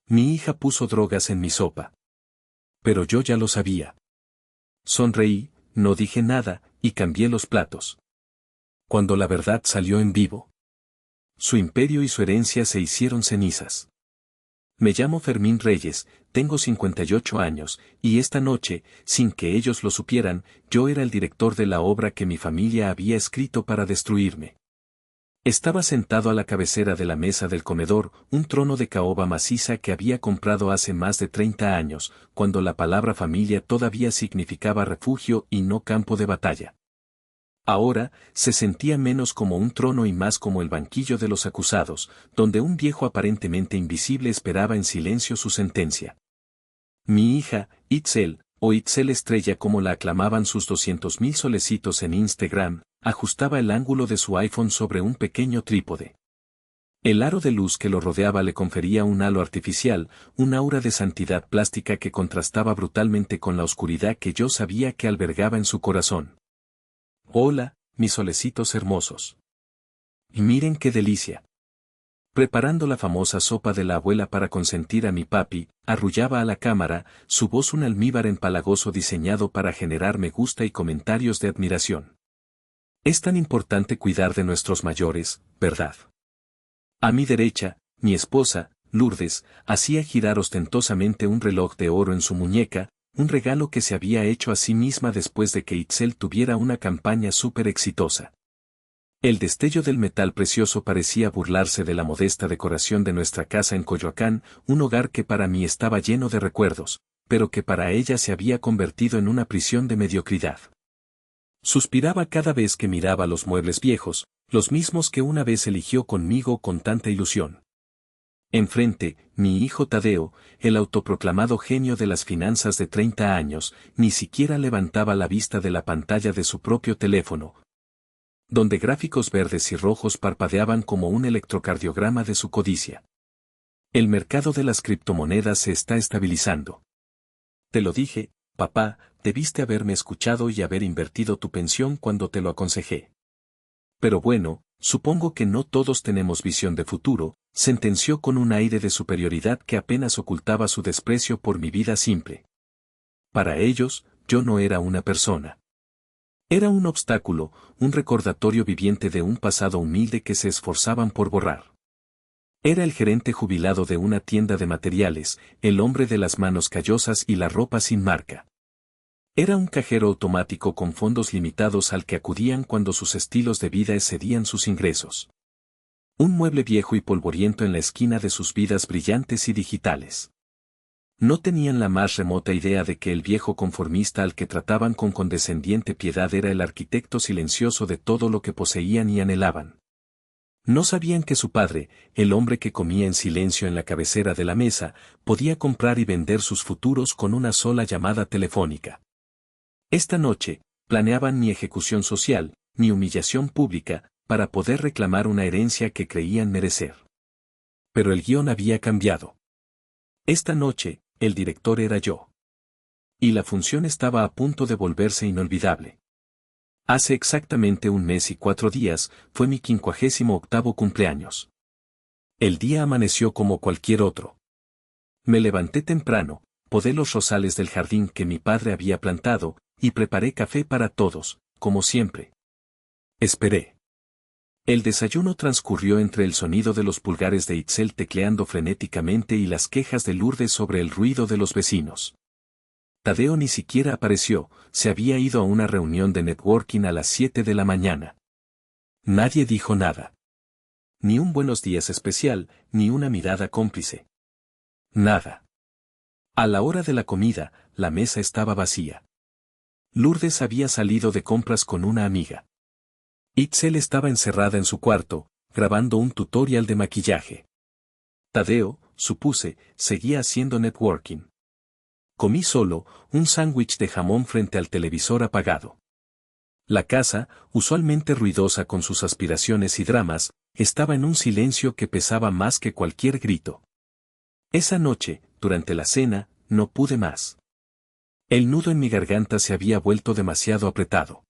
Mi hija puso drogas en mi sopa. Pero yo ya lo sabía. Sonreí, no dije nada, y cambié los platos. Cuando la verdad salió en vivo. Su imperio y su herencia se hicieron cenizas. Me llamo Fermín Reyes, tengo 58 años, y esta noche, sin que ellos lo supieran, yo era el director de la obra que mi familia había escrito para destruirme. Estaba sentado a la cabecera de la mesa del comedor, un trono de caoba maciza que había comprado hace más de 30 años, cuando la palabra familia todavía significaba refugio y no campo de batalla. Ahora, se sentía menos como un trono y más como el banquillo de los acusados, donde un viejo aparentemente invisible esperaba en silencio su sentencia. Mi hija, Itzel, o Itzel Estrella como la aclamaban sus 200.000 solecitos en Instagram, ajustaba el ángulo de su iPhone sobre un pequeño trípode. El aro de luz que lo rodeaba le confería un halo artificial, un aura de santidad plástica que contrastaba brutalmente con la oscuridad que yo sabía que albergaba en su corazón. Hola, mis solecitos hermosos. Y miren qué delicia. Preparando la famosa sopa de la abuela para consentir a mi papi, arrullaba a la cámara, su voz un almíbar empalagoso diseñado para generar me gusta y comentarios de admiración. Es tan importante cuidar de nuestros mayores, ¿verdad? A mi derecha, mi esposa, Lourdes, hacía girar ostentosamente un reloj de oro en su muñeca, un regalo que se había hecho a sí misma después de que Itzel tuviera una campaña súper exitosa. El destello del metal precioso parecía burlarse de la modesta decoración de nuestra casa en Coyoacán, un hogar que para mí estaba lleno de recuerdos, pero que para ella se había convertido en una prisión de mediocridad. Suspiraba cada vez que miraba los muebles viejos, los mismos que una vez eligió conmigo con tanta ilusión. Enfrente, mi hijo Tadeo, el autoproclamado genio de las finanzas de 30 años, ni siquiera levantaba la vista de la pantalla de su propio teléfono, donde gráficos verdes y rojos parpadeaban como un electrocardiograma de su codicia. El mercado de las criptomonedas se está estabilizando. Te lo dije, papá, debiste haberme escuchado y haber invertido tu pensión cuando te lo aconsejé. Pero bueno, supongo que no todos tenemos visión de futuro, sentenció con un aire de superioridad que apenas ocultaba su desprecio por mi vida simple. Para ellos, yo no era una persona. Era un obstáculo, un recordatorio viviente de un pasado humilde que se esforzaban por borrar. Era el gerente jubilado de una tienda de materiales, el hombre de las manos callosas y la ropa sin marca. Era un cajero automático con fondos limitados al que acudían cuando sus estilos de vida excedían sus ingresos. Un mueble viejo y polvoriento en la esquina de sus vidas brillantes y digitales. No tenían la más remota idea de que el viejo conformista al que trataban con condescendiente piedad era el arquitecto silencioso de todo lo que poseían y anhelaban. No sabían que su padre, el hombre que comía en silencio en la cabecera de la mesa, podía comprar y vender sus futuros con una sola llamada telefónica. Esta noche, planeaban ni ejecución social, ni humillación pública, para poder reclamar una herencia que creían merecer. Pero el guión había cambiado. Esta noche, el director era yo. Y la función estaba a punto de volverse inolvidable. Hace exactamente 1 mes y 4 días, fue mi 58º cumpleaños. El día amaneció como cualquier otro. Me levanté temprano, podé los rosales del jardín que mi padre había plantado, y preparé café para todos, como siempre. Esperé. El desayuno transcurrió entre el sonido de los pulgares de Itzel tecleando frenéticamente y las quejas de Lourdes sobre el ruido de los vecinos. Tadeo ni siquiera apareció, se había ido a una reunión de networking a las 7 de la mañana. Nadie dijo nada. Ni un buenos días especial, ni una mirada cómplice. Nada. A la hora de la comida, la mesa estaba vacía. Lourdes había salido de compras con una amiga. Itzel estaba encerrada en su cuarto, grabando un tutorial de maquillaje. Tadeo, supuse, seguía haciendo networking. Comí solo, un sándwich de jamón frente al televisor apagado. La casa, usualmente ruidosa con sus aspiraciones y dramas, estaba en un silencio que pesaba más que cualquier grito. Esa noche, durante la cena, no pude más. El nudo en mi garganta se había vuelto demasiado apretado.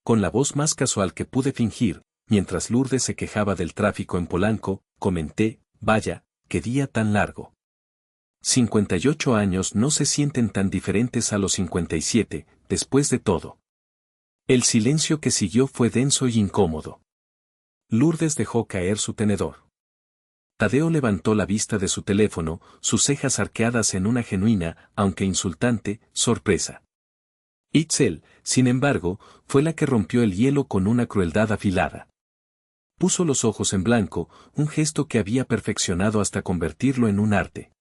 Con la voz más casual que pude fingir, mientras Lourdes se quejaba del tráfico en Polanco, comenté, vaya, qué día tan largo. 58 años no se sienten tan diferentes a los 57, después de todo. El silencio que siguió fue denso y incómodo. Lourdes dejó caer su tenedor. Tadeo levantó la vista de su teléfono, sus cejas arqueadas en una genuina, aunque insultante, sorpresa. Itzel, sin embargo, fue la que rompió el hielo con una crueldad afilada. Puso los ojos en blanco, un gesto que había perfeccionado hasta convertirlo en un arte.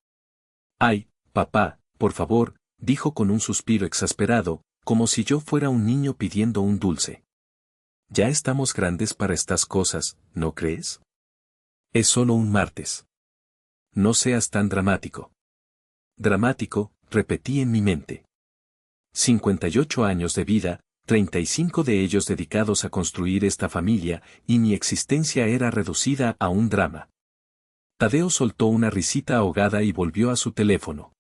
«Ay, papá, por favor», dijo con un suspiro exasperado, como si yo fuera un niño pidiendo un dulce. «Ya estamos grandes para estas cosas, ¿no crees? Es solo un martes. No seas tan dramático». Dramático, repetí en mi mente. 58 años de vida, 35 de ellos dedicados a construir esta familia, y mi existencia era reducida a un drama. Tadeo soltó una risita ahogada y volvió a su teléfono.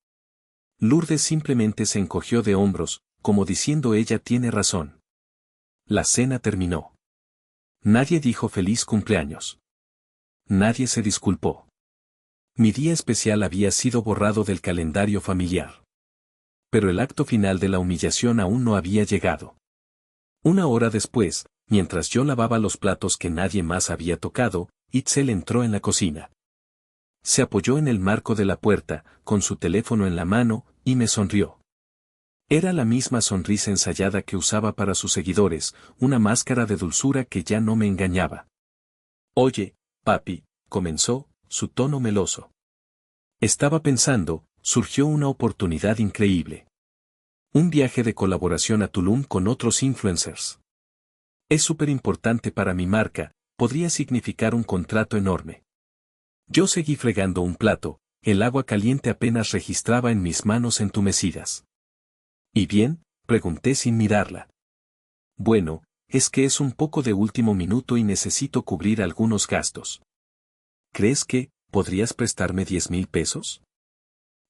Lourdes simplemente se encogió de hombros, como diciendo ella tiene razón. La cena terminó. Nadie dijo feliz cumpleaños. Nadie se disculpó. Mi día especial había sido borrado del calendario familiar. Pero el acto final de la humillación aún no había llegado. Una hora después, mientras yo lavaba los platos que nadie más había tocado, Itzel entró en la cocina. Se apoyó en el marco de la puerta, con su teléfono en la mano, y me sonrió. Era la misma sonrisa ensayada que usaba para sus seguidores, una máscara de dulzura que ya no me engañaba. «Oye, papi», comenzó, su tono meloso. Estaba pensando, surgió una oportunidad increíble. Un viaje de colaboración a Tulum con otros influencers. Es súper importante para mi marca, podría significar un contrato enorme. Yo seguí fregando un plato, el agua caliente apenas registraba en mis manos entumecidas. ¿Y bien?, pregunté sin mirarla. Bueno, es que es un poco de último minuto y necesito cubrir algunos gastos. ¿Crees que podrías prestarme 10,000 pesos?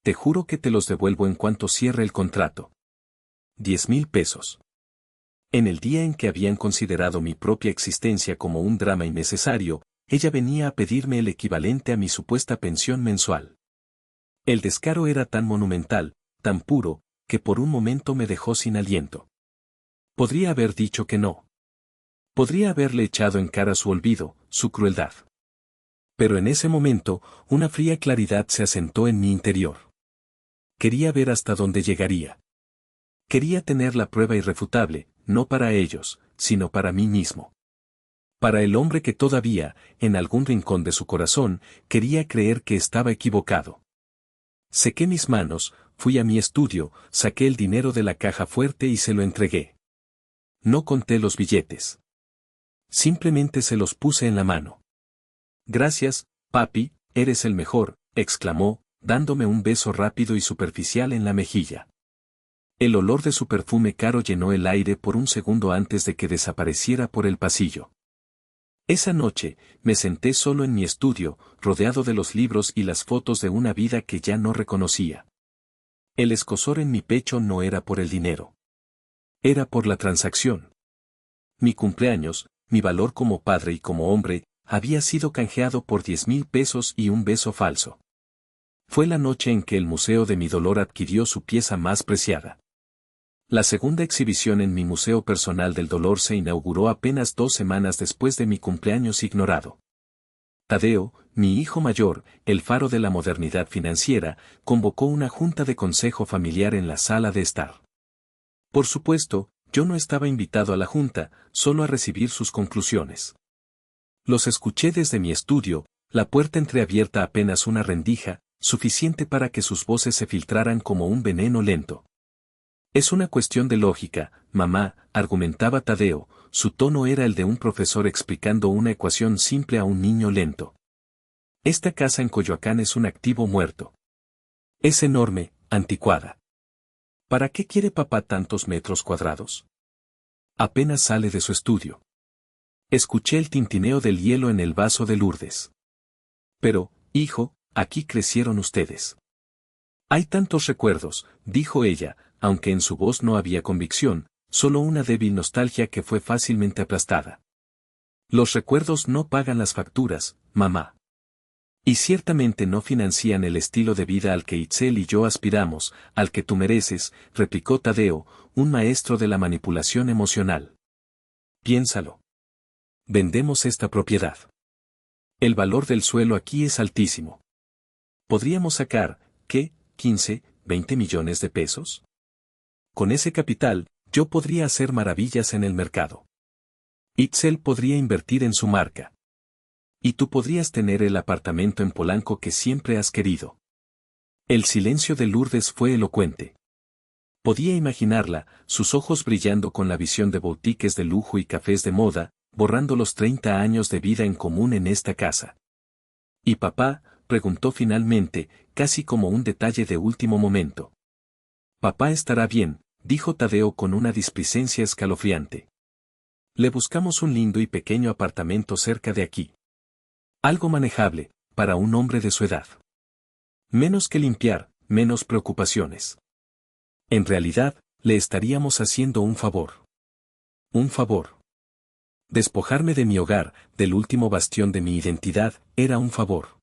Te juro que te los devuelvo en cuanto cierre el contrato. 10,000 pesos. En el día en que habían considerado mi propia existencia como un drama innecesario, ella venía a pedirme el equivalente a mi supuesta pensión mensual. El descaro era tan monumental, tan puro, que por un momento me dejó sin aliento. Podría haber dicho que no. Podría haberle echado en cara su olvido, su crueldad. Pero en ese momento, una fría claridad se asentó en mi interior. Quería ver hasta dónde llegaría. Quería tener la prueba irrefutable, no para ellos, sino para mí mismo. Para el hombre que todavía, en algún rincón de su corazón, quería creer que estaba equivocado. Sequé mis manos, fui a mi estudio, saqué el dinero de la caja fuerte y se lo entregué. No conté los billetes. Simplemente se los puse en la mano. «Gracias, papi, eres el mejor», exclamó, dándome un beso rápido y superficial en la mejilla. El olor de su perfume caro llenó el aire por un segundo antes de que desapareciera por el pasillo. Esa noche, me senté solo en mi estudio, rodeado de los libros y las fotos de una vida que ya no reconocía. El escozor en mi pecho no era por el dinero. Era por la transacción. Mi cumpleaños, mi valor como padre y como hombre, había sido canjeado por 10,000 pesos y un beso falso. Fue la noche en que el Museo de mi Dolor adquirió su pieza más preciada. La segunda exhibición en mi Museo Personal del Dolor se inauguró apenas 2 semanas después de mi cumpleaños ignorado. Tadeo, mi hijo mayor, el faro de la modernidad financiera, convocó una junta de consejo familiar en la sala de estar. Por supuesto, yo no estaba invitado a la junta, solo a recibir sus conclusiones. Los escuché desde mi estudio, la puerta entreabierta apenas una rendija, suficiente para que sus voces se filtraran como un veneno lento. «Es una cuestión de lógica, mamá», argumentaba Tadeo, su tono era el de un profesor explicando una ecuación simple a un niño lento. «Esta casa en Coyoacán es un activo muerto. Es enorme, anticuada. ¿Para qué quiere papá tantos metros cuadrados?» Apenas sale de su estudio. Escuché el tintineo del hielo en el vaso de Lourdes. «Pero, hijo, aquí crecieron ustedes. Hay tantos recuerdos», dijo ella, aunque en su voz no había convicción, solo una débil nostalgia que fue fácilmente aplastada. «Los recuerdos no pagan las facturas, mamá. Y ciertamente no financian el estilo de vida al que Itzel y yo aspiramos, al que tú mereces, replicó Tadeo, un maestro de la manipulación emocional. Piénsalo. Vendemos esta propiedad. El valor del suelo aquí es altísimo. Podríamos sacar, ¿qué? 15, 20 millones de pesos. Con ese capital, yo podría hacer maravillas en el mercado. Itzel podría invertir en su marca. Y tú podrías tener el apartamento en Polanco que siempre has querido. El silencio de Lourdes fue elocuente. Podía imaginarla, sus ojos brillando con la visión de boutiques de lujo y cafés de moda, borrando los 30 años de vida en común en esta casa. ¿Y papá? Preguntó finalmente, casi como un detalle de último momento. Papá estará bien, dijo Tadeo con una displicencia escalofriante. Le buscamos un lindo y pequeño apartamento cerca de aquí. Algo manejable, para un hombre de su edad. Menos que limpiar, menos preocupaciones. En realidad, le estaríamos haciendo un favor. Un favor. Despojarme de mi hogar, del último bastión de mi identidad, era un favor.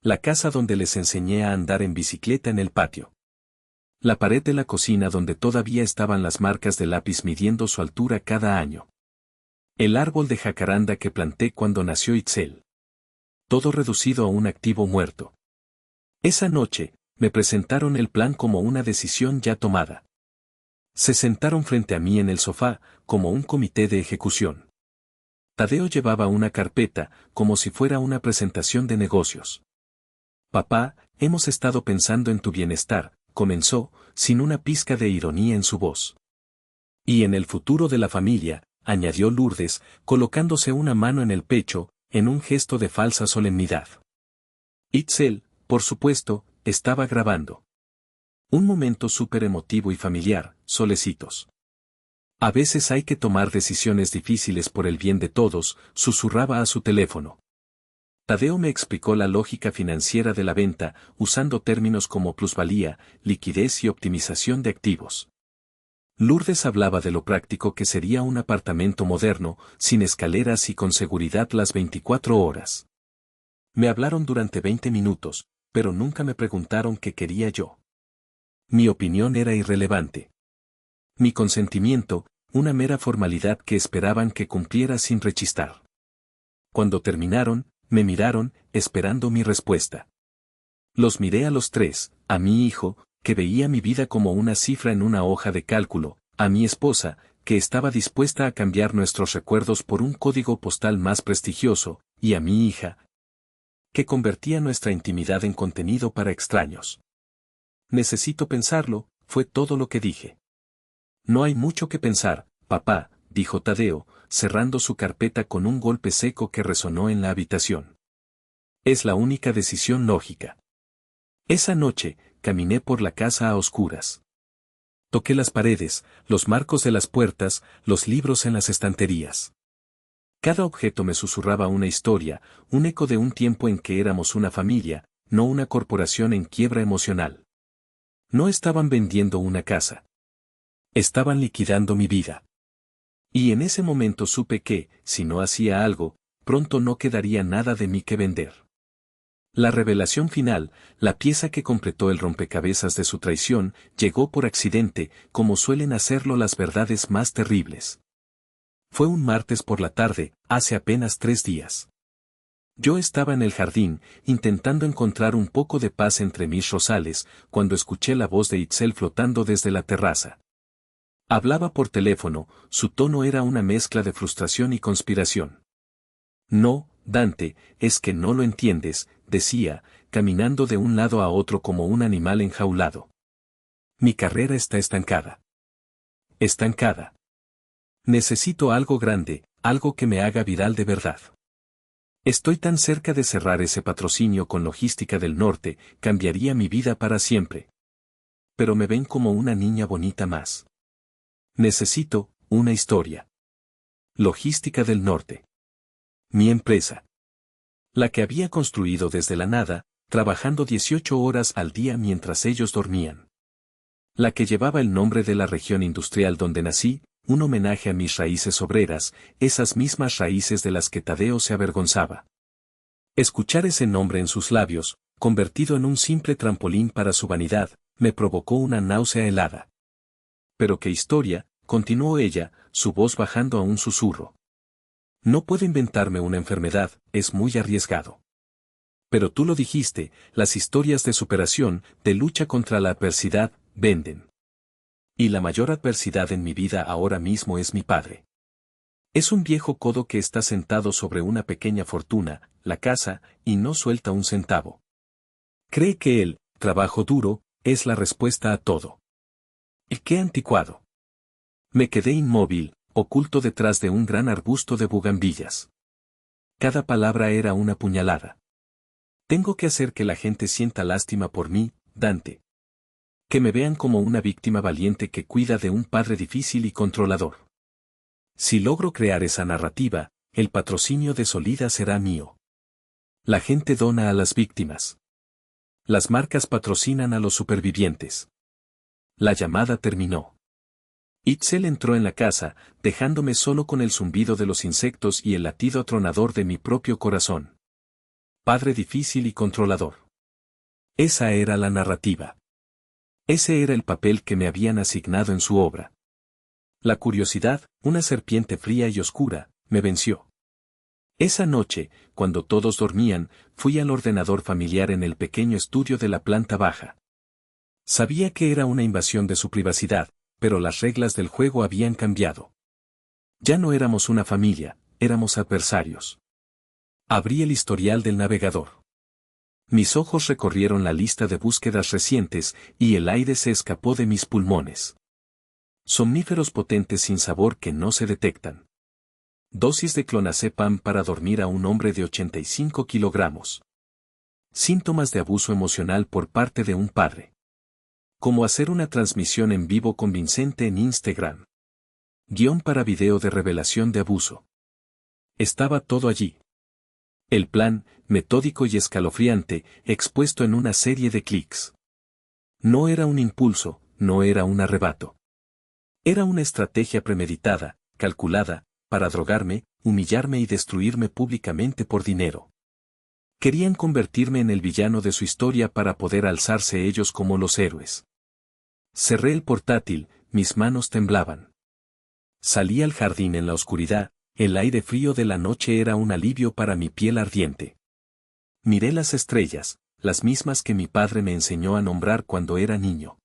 La casa donde les enseñé a andar en bicicleta en el patio. La pared de la cocina donde todavía estaban las marcas de lápiz midiendo su altura cada año. El árbol de jacaranda que planté cuando nació Itzel. Todo reducido a un activo muerto. Esa noche, me presentaron el plan como una decisión ya tomada. Se sentaron frente a mí en el sofá, como un comité de ejecución. Tadeo llevaba una carpeta, como si fuera una presentación de negocios. Papá, hemos estado pensando en tu bienestar, comenzó, sin una pizca de ironía en su voz. Y en el futuro de la familia, añadió Lourdes, colocándose una mano en el pecho, en un gesto de falsa solemnidad. Itzel, por supuesto, estaba grabando. Un momento súper emotivo y familiar, solecitos. A veces hay que tomar decisiones difíciles por el bien de todos, susurraba a su teléfono. Tadeo me explicó la lógica financiera de la venta, usando términos como plusvalía, liquidez y optimización de activos. Lourdes hablaba de lo práctico que sería un apartamento moderno, sin escaleras y con seguridad las 24 horas. Me hablaron durante 20 minutos, pero nunca me preguntaron qué quería yo. Mi opinión era irrelevante. Mi consentimiento, una mera formalidad que esperaban que cumpliera sin rechistar. Cuando terminaron, me miraron, esperando mi respuesta. Los miré a los tres, a mi hijo, que veía mi vida como una cifra en una hoja de cálculo, a mi esposa, que estaba dispuesta a cambiar nuestros recuerdos por un código postal más prestigioso, y a mi hija, que convertía nuestra intimidad en contenido para extraños. Necesito pensarlo, fue todo lo que dije. No hay mucho que pensar, papá, dijo Tadeo, cerrando su carpeta con un golpe seco que resonó en la habitación. Es la única decisión lógica. Esa noche, caminé por la casa a oscuras. Toqué las paredes, los marcos de las puertas, los libros en las estanterías. Cada objeto me susurraba una historia, un eco de un tiempo en que éramos una familia, no una corporación en quiebra emocional. No estaban vendiendo una casa. Estaban liquidando mi vida. Y en ese momento supe que, si no hacía algo, pronto no quedaría nada de mí que vender. La revelación final, la pieza que completó el rompecabezas de su traición, llegó por accidente, como suelen hacerlo las verdades más terribles. Fue un martes por la tarde, hace apenas 3 días. Yo estaba en el jardín, intentando encontrar un poco de paz entre mis rosales, cuando escuché la voz de Itzel flotando desde la terraza. Hablaba por teléfono, su tono era una mezcla de frustración y conspiración. No, Dante, es que no lo entiendes, decía, caminando de un lado a otro como un animal enjaulado. Mi carrera está estancada. Estancada. Necesito algo grande, algo que me haga viral de verdad. Estoy tan cerca de cerrar ese patrocinio con Logística del Norte, cambiaría mi vida para siempre. Pero me ven como una niña bonita más. Necesito una historia. Logística del Norte. Mi empresa. La que había construido desde la nada, trabajando 18 horas al día mientras ellos dormían. La que llevaba el nombre de la región industrial donde nací, un homenaje a mis raíces obreras, esas mismas raíces de las que Tadeo se avergonzaba. Escuchar ese nombre en sus labios, convertido en un simple trampolín para su vanidad, me provocó una náusea helada. Pero qué historia, continuó ella, su voz bajando a un susurro. No puedo inventarme una enfermedad, es muy arriesgado. Pero tú lo dijiste, las historias de superación, de lucha contra la adversidad, venden. Y la mayor adversidad en mi vida ahora mismo es mi padre. Es un viejo codo que está sentado sobre una pequeña fortuna, la casa, y no suelta un centavo. Cree que el trabajo duro es la respuesta a todo. ¿Y qué anticuado? Me quedé inmóvil, oculto detrás de un gran arbusto de bugambillas. Cada palabra era una puñalada. Tengo que hacer que la gente sienta lástima por mí, Dante. Que me vean como una víctima valiente que cuida de un padre difícil y controlador. Si logro crear esa narrativa, el patrocinio de Solida será mío. La gente dona a las víctimas. Las marcas patrocinan a los supervivientes. La llamada terminó. Itzel entró en la casa, dejándome solo con el zumbido de los insectos y el latido atronador de mi propio corazón. Padre difícil y controlador. Esa era la narrativa. Ese era el papel que me habían asignado en su obra. La curiosidad, una serpiente fría y oscura, me venció. Esa noche, cuando todos dormían, fui al ordenador familiar en el pequeño estudio de la planta baja. Sabía que era una invasión de su privacidad, pero las reglas del juego habían cambiado. Ya no éramos una familia, éramos adversarios. Abrí el historial del navegador. Mis ojos recorrieron la lista de búsquedas recientes, y el aire se escapó de mis pulmones. Somníferos potentes sin sabor que no se detectan. Dosis de clonazepam para dormir a un hombre de 85 kilogramos. Síntomas de abuso emocional por parte de un padre. Cómo hacer una transmisión en vivo convincente en Instagram. Guión para video de revelación de abuso. Estaba todo allí. El plan, metódico y escalofriante, expuesto en una serie de clics. No era un impulso, no era un arrebato. Era una estrategia premeditada, calculada, para drogarme, humillarme y destruirme públicamente por dinero. Querían convertirme en el villano de su historia para poder alzarse ellos como los héroes. Cerré el portátil, mis manos temblaban. Salí al jardín en la oscuridad, el aire frío de la noche era un alivio para mi piel ardiente. Miré las estrellas, las mismas que mi padre me enseñó a nombrar cuando era niño.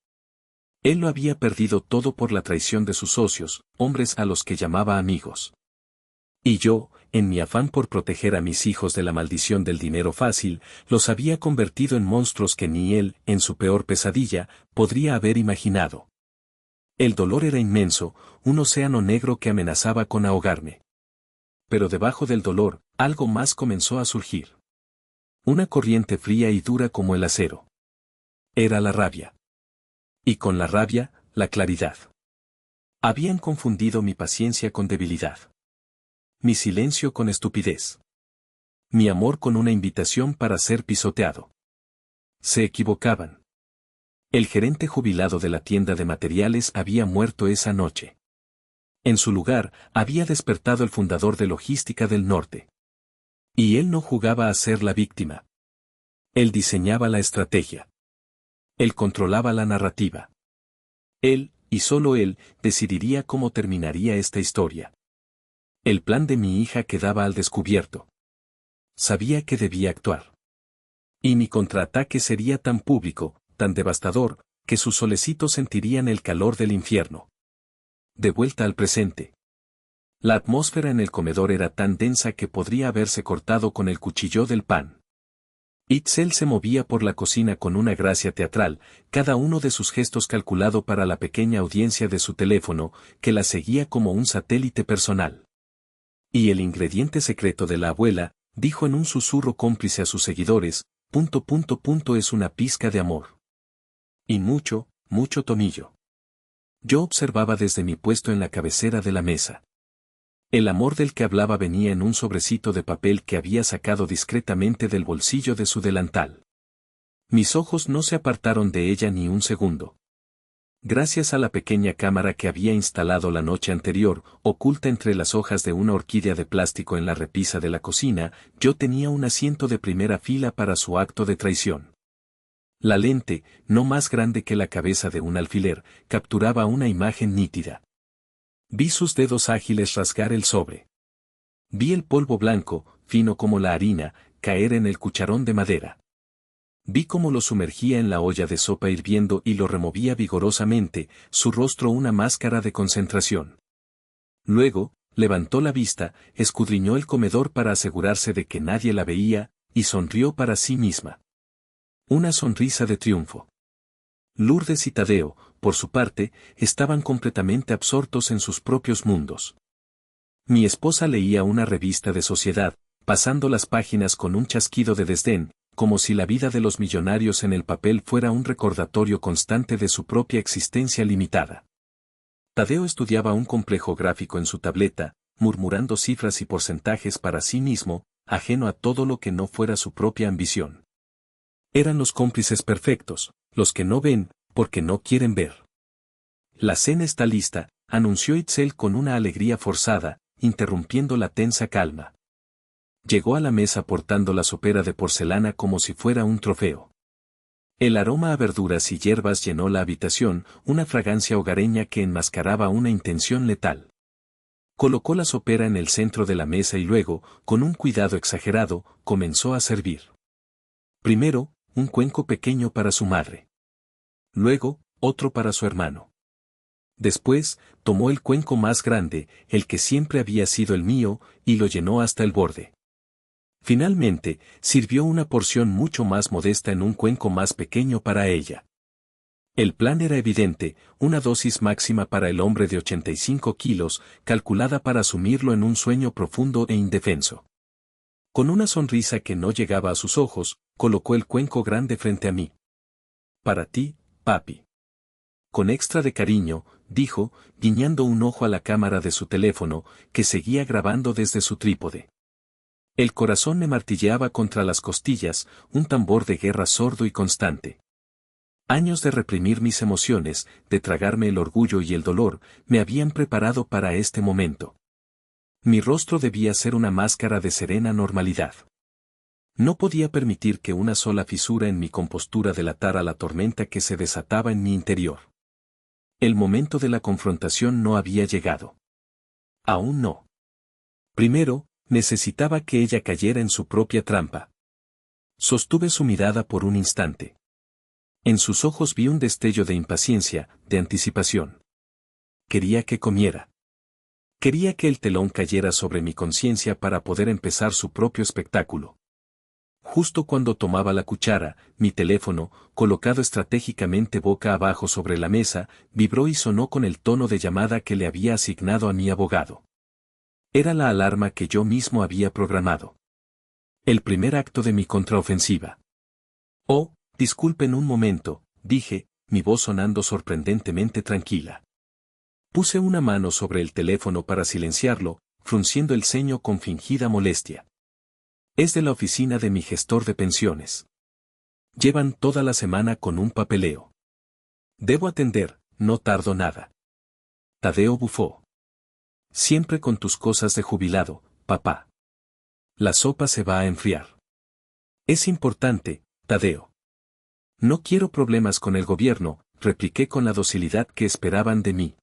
Él lo había perdido todo por la traición de sus socios, hombres a los que llamaba amigos. Y yo, en mi afán por proteger a mis hijos de la maldición del dinero fácil, los había convertido en monstruos que ni él, en su peor pesadilla, podría haber imaginado. El dolor era inmenso, un océano negro que amenazaba con ahogarme. Pero debajo del dolor, algo más comenzó a surgir. Una corriente fría y dura como el acero. Era la rabia. Y con la rabia, la claridad. Habían confundido mi paciencia con debilidad. Mi silencio con estupidez. Mi amor con una invitación para ser pisoteado. Se equivocaban. El gerente jubilado de la tienda de materiales había muerto esa noche. En su lugar, había despertado el fundador de Logística del Norte. Y él no jugaba a ser la víctima. Él diseñaba la estrategia. Él controlaba la narrativa. Él, y solo él, decidiría cómo terminaría esta historia. El plan de mi hija quedaba al descubierto. Sabía que debía actuar. Y mi contraataque sería tan público, tan devastador, que sus solecitos sentirían el calor del infierno. De vuelta al presente. La atmósfera en el comedor era tan densa que podría haberse cortado con el cuchillo del pan. Itzel se movía por la cocina con una gracia teatral, cada uno de sus gestos calculado para la pequeña audiencia de su teléfono, que la seguía como un satélite personal. Y el ingrediente secreto de la abuela, dijo en un susurro cómplice a sus seguidores, ... es una pizca de amor. Y mucho, mucho tomillo. Yo observaba desde mi puesto en la cabecera de la mesa. El amor del que hablaba venía en un sobrecito de papel que había sacado discretamente del bolsillo de su delantal. Mis ojos no se apartaron de ella ni un segundo. Gracias a la pequeña cámara que había instalado la noche anterior, oculta entre las hojas de una orquídea de plástico en la repisa de la cocina, yo tenía un asiento de primera fila para su acto de traición. La lente, no más grande que la cabeza de un alfiler, capturaba una imagen nítida. Vi sus dedos ágiles rasgar el sobre. Vi el polvo blanco, fino como la harina, caer en el cucharón de madera. Vi cómo lo sumergía en la olla de sopa hirviendo y lo removía vigorosamente, su rostro una máscara de concentración. Luego, levantó la vista, escudriñó el comedor para asegurarse de que nadie la veía, y sonrió para sí misma. Una sonrisa de triunfo. Lourdes y Tadeo, por su parte, estaban completamente absortos en sus propios mundos. Mi esposa leía una revista de sociedad, pasando las páginas con un chasquido de desdén, como si la vida de los millonarios en el papel fuera un recordatorio constante de su propia existencia limitada. Tadeo estudiaba un complejo gráfico en su tableta, murmurando cifras y porcentajes para sí mismo, ajeno a todo lo que no fuera su propia ambición. Eran los cómplices perfectos, los que no ven, porque no quieren ver. La cena está lista, anunció Itzel con una alegría forzada, interrumpiendo la tensa calma. Llegó a la mesa portando la sopera de porcelana como si fuera un trofeo. El aroma a verduras y hierbas llenó la habitación, una fragancia hogareña que enmascaraba una intención letal. Colocó la sopera en el centro de la mesa y luego, con un cuidado exagerado, comenzó a servir. Primero, un cuenco pequeño para su madre. Luego, otro para su hermano. Después, tomó el cuenco más grande, el que siempre había sido el mío, y lo llenó hasta el borde. Finalmente, sirvió una porción mucho más modesta en un cuenco más pequeño para ella. El plan era evidente, una dosis máxima para el hombre de 85 kilos, calculada para sumirlo en un sueño profundo e indefenso. Con una sonrisa que no llegaba a sus ojos, colocó el cuenco grande frente a mí. Para ti, papi. Con extra de cariño, dijo, guiñando un ojo a la cámara de su teléfono, que seguía grabando desde su trípode. El corazón me martilleaba contra las costillas, un tambor de guerra sordo y constante. Años de reprimir mis emociones, de tragarme el orgullo y el dolor, me habían preparado para este momento. Mi rostro debía ser una máscara de serena normalidad. No podía permitir que una sola fisura en mi compostura delatara la tormenta que se desataba en mi interior. El momento de la confrontación no había llegado. Aún no. Primero, necesitaba que ella cayera en su propia trampa. Sostuve su mirada por un instante. En sus ojos vi un destello de impaciencia, de anticipación. Quería que comiera. Quería que el telón cayera sobre mi conciencia para poder empezar su propio espectáculo. Justo cuando tomaba la cuchara, mi teléfono, colocado estratégicamente boca abajo sobre la mesa, vibró y sonó con el tono de llamada que le había asignado a mi abogado. Era la alarma que yo mismo había programado. El primer acto de mi contraofensiva. Oh, disculpen un momento, dije, mi voz sonando sorprendentemente tranquila. Puse una mano sobre el teléfono para silenciarlo, frunciendo el ceño con fingida molestia. Es de la oficina de mi gestor de pensiones. Llevan toda la semana con un papeleo. Debo atender, no tardo nada. Tadeo bufó. Siempre con tus cosas de jubilado, papá. La sopa se va a enfriar. Es importante, Tadeo. No quiero problemas con el gobierno, repliqué con la docilidad que esperaban de mí.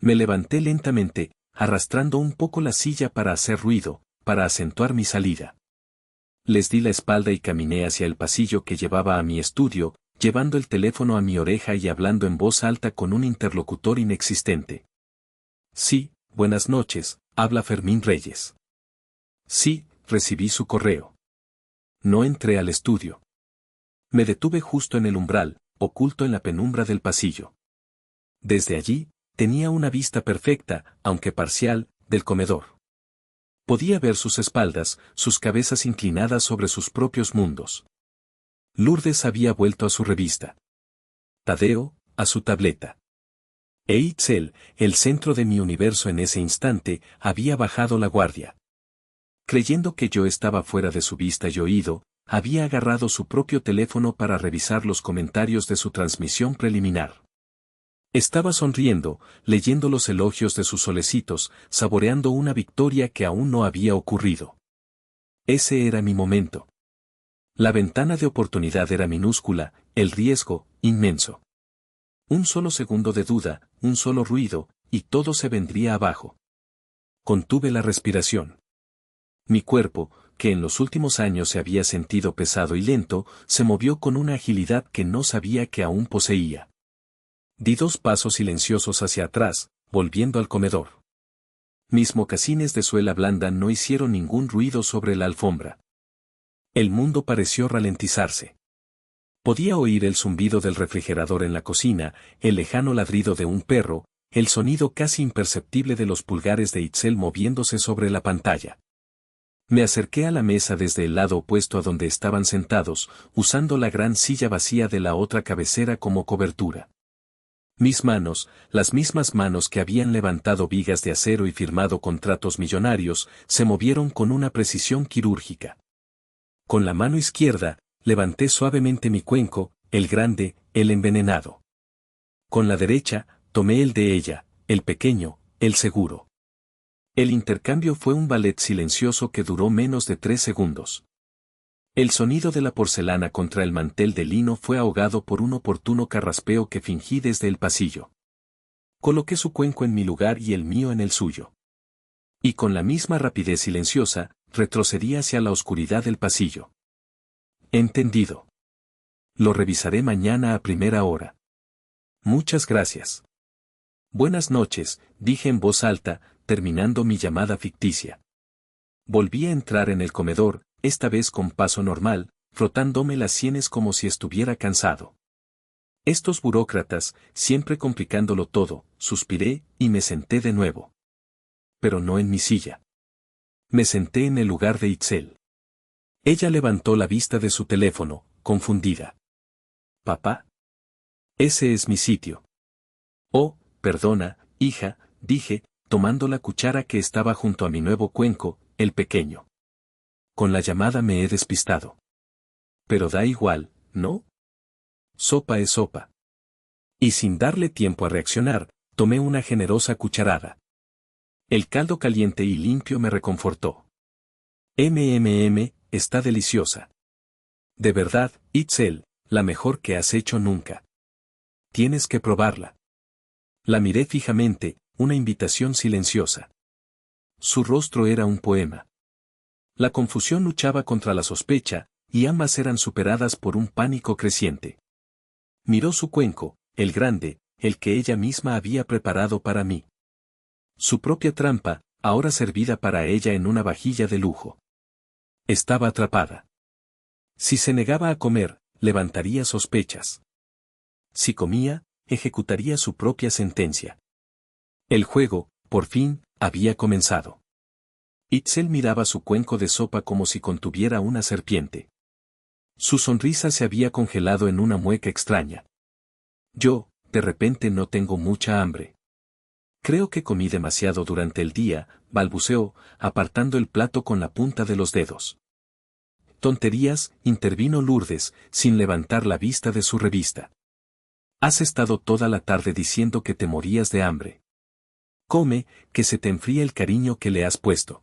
Me levanté lentamente, arrastrando un poco la silla para hacer ruido, para acentuar mi salida. Les di la espalda y caminé hacia el pasillo que llevaba a mi estudio, llevando el teléfono a mi oreja y hablando en voz alta con un interlocutor inexistente. Sí, buenas noches, habla Fermín Reyes. Sí, recibí su correo. No entré al estudio. Me detuve justo en el umbral, oculto en la penumbra del pasillo. Desde allí, tenía una vista perfecta, aunque parcial, del comedor. Podía ver sus espaldas, sus cabezas inclinadas sobre sus propios mundos. Lourdes había vuelto a su revista. Tadeo, a su tableta. E Itzel, el centro de mi universo en ese instante, había bajado la guardia. Creyendo que yo estaba fuera de su vista y oído, había agarrado su propio teléfono para revisar los comentarios de su transmisión preliminar. Estaba sonriendo, leyendo los elogios de sus solecitos, saboreando una victoria que aún no había ocurrido. Ese era mi momento. La ventana de oportunidad era minúscula, el riesgo, inmenso. Un solo segundo de duda, un solo ruido, y todo se vendría abajo. Contuve la respiración. Mi cuerpo, que en los últimos años se había sentido pesado y lento, se movió con una agilidad que no sabía que aún poseía. Di 2 pasos silenciosos hacia atrás, volviendo al comedor. Mis mocasines de suela blanda no hicieron ningún ruido sobre la alfombra. El mundo pareció ralentizarse. Podía oír el zumbido del refrigerador en la cocina, el lejano ladrido de un perro, el sonido casi imperceptible de los pulgares de Itzel moviéndose sobre la pantalla. Me acerqué a la mesa desde el lado opuesto a donde estaban sentados, usando la gran silla vacía de la otra cabecera como cobertura. Mis manos, las mismas manos que habían levantado vigas de acero y firmado contratos millonarios, se movieron con una precisión quirúrgica. Con la mano izquierda, levanté suavemente mi cuenco, el grande, el envenenado. Con la derecha, tomé el de ella, el pequeño, el seguro. El intercambio fue un ballet silencioso que duró menos de 3 segundos. El sonido de la porcelana contra el mantel de lino fue ahogado por un oportuno carraspeo que fingí desde el pasillo. Coloqué su cuenco en mi lugar y el mío en el suyo. Y con la misma rapidez silenciosa, retrocedí hacia la oscuridad del pasillo. Entendido. Lo revisaré mañana a primera hora. Muchas gracias. Buenas noches, dije en voz alta, terminando mi llamada ficticia. Volví a entrar en el comedor, esta vez con paso normal, frotándome las sienes como si estuviera cansado. Estos burócratas, siempre complicándolo todo, suspiré, y me senté de nuevo. Pero no en mi silla. Me senté en el lugar de Itzel. Ella levantó la vista de su teléfono, confundida. ¿Papá? Ese es mi sitio. Oh, perdona, hija, dije, tomando la cuchara que estaba junto a mi nuevo cuenco, el pequeño. Con la llamada me he despistado. Pero da igual, ¿no? Sopa es sopa. Y sin darle tiempo a reaccionar, tomé una generosa cucharada. El caldo caliente y limpio me reconfortó. Está deliciosa. De verdad, Itzel, la mejor que has hecho nunca. Tienes que probarla. La miré fijamente, una invitación silenciosa. Su rostro era un poema. La confusión luchaba contra la sospecha, y ambas eran superadas por un pánico creciente. Miró su cuenco, el grande, el que ella misma había preparado para mí. Su propia trampa, ahora servida para ella en una vajilla de lujo. Estaba atrapada. Si se negaba a comer, levantaría sospechas. Si comía, ejecutaría su propia sentencia. El juego, por fin, había comenzado. Itzel miraba su cuenco de sopa como si contuviera una serpiente. Su sonrisa se había congelado en una mueca extraña. Yo, de repente no tengo mucha hambre. Creo que comí demasiado durante el día, balbuceó, apartando el plato con la punta de los dedos. Tonterías, intervino Lourdes, sin levantar la vista de su revista. Has estado toda la tarde diciendo que te morías de hambre. Come, que se te enfría el cariño que le has puesto.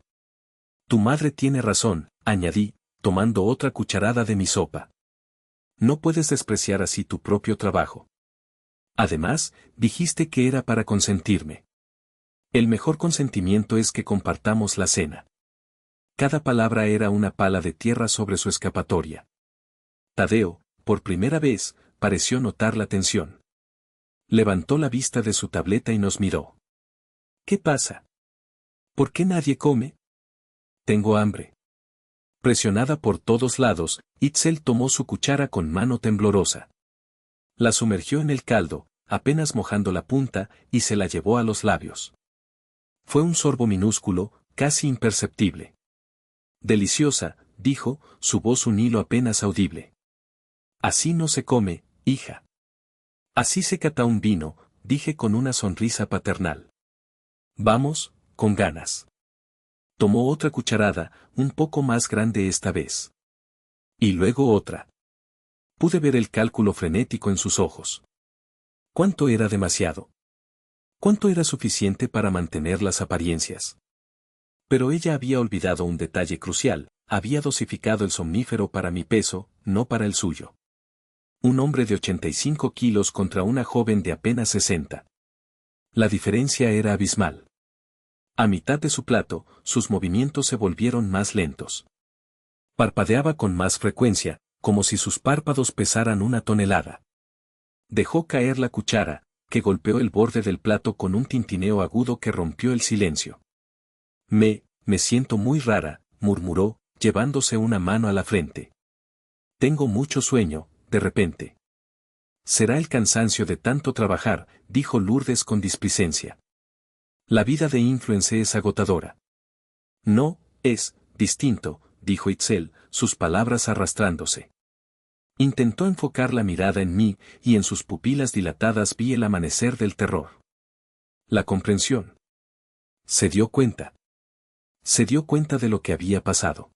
Tu madre tiene razón, añadí, tomando otra cucharada de mi sopa. No puedes despreciar así tu propio trabajo. Además, dijiste que era para consentirme. El mejor consentimiento es que compartamos la cena. Cada palabra era una pala de tierra sobre su escapatoria. Tadeo, por primera vez, pareció notar la tensión. Levantó la vista de su tableta y nos miró. ¿Qué pasa? ¿Por qué nadie come? Tengo hambre. Presionada por todos lados, Itzel tomó su cuchara con mano temblorosa. La sumergió en el caldo, apenas mojando la punta, y se la llevó a los labios. Fue un sorbo minúsculo, casi imperceptible. Deliciosa, dijo, su voz un hilo apenas audible. Así no se come, hija. Así se cata un vino, dije con una sonrisa paternal. Vamos, con ganas. Tomó otra cucharada, un poco más grande esta vez. Y luego otra. Pude ver el cálculo frenético en sus ojos. ¿Cuánto era demasiado? ¿Cuánto era suficiente para mantener las apariencias? Pero ella había olvidado un detalle crucial, había dosificado el somnífero para mi peso, no para el suyo. Un hombre de 85 kilos contra una joven de apenas 60. La diferencia era abismal. A mitad de su plato, sus movimientos se volvieron más lentos. Parpadeaba con más frecuencia, como si sus párpados pesaran 1 tonelada. Dejó caer la cuchara, que golpeó el borde del plato con un tintineo agudo que rompió el silencio. Me siento muy rara, murmuró, llevándose una mano a la frente. Tengo mucho sueño, de repente. Será el cansancio de tanto trabajar, dijo Lourdes con displicencia. La vida de influencer es agotadora. No, es distinto, dijo Itzel, sus palabras arrastrándose. Intentó enfocar la mirada en mí, y en sus pupilas dilatadas vi el amanecer del terror. La comprensión. Se dio cuenta. Se dio cuenta de lo que había pasado.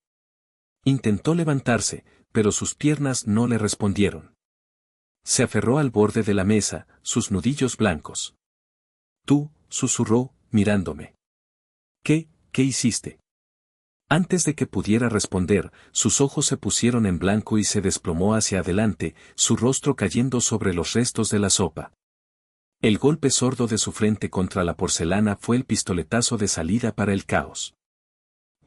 Intentó levantarse, pero sus piernas no le respondieron. Se aferró al borde de la mesa, sus nudillos blancos. Tú, susurró, mirándome. ¿Qué hiciste? Antes de que pudiera responder, sus ojos se pusieron en blanco y se desplomó hacia adelante, su rostro cayendo sobre los restos de la sopa. El golpe sordo de su frente contra la porcelana fue el pistoletazo de salida para el caos.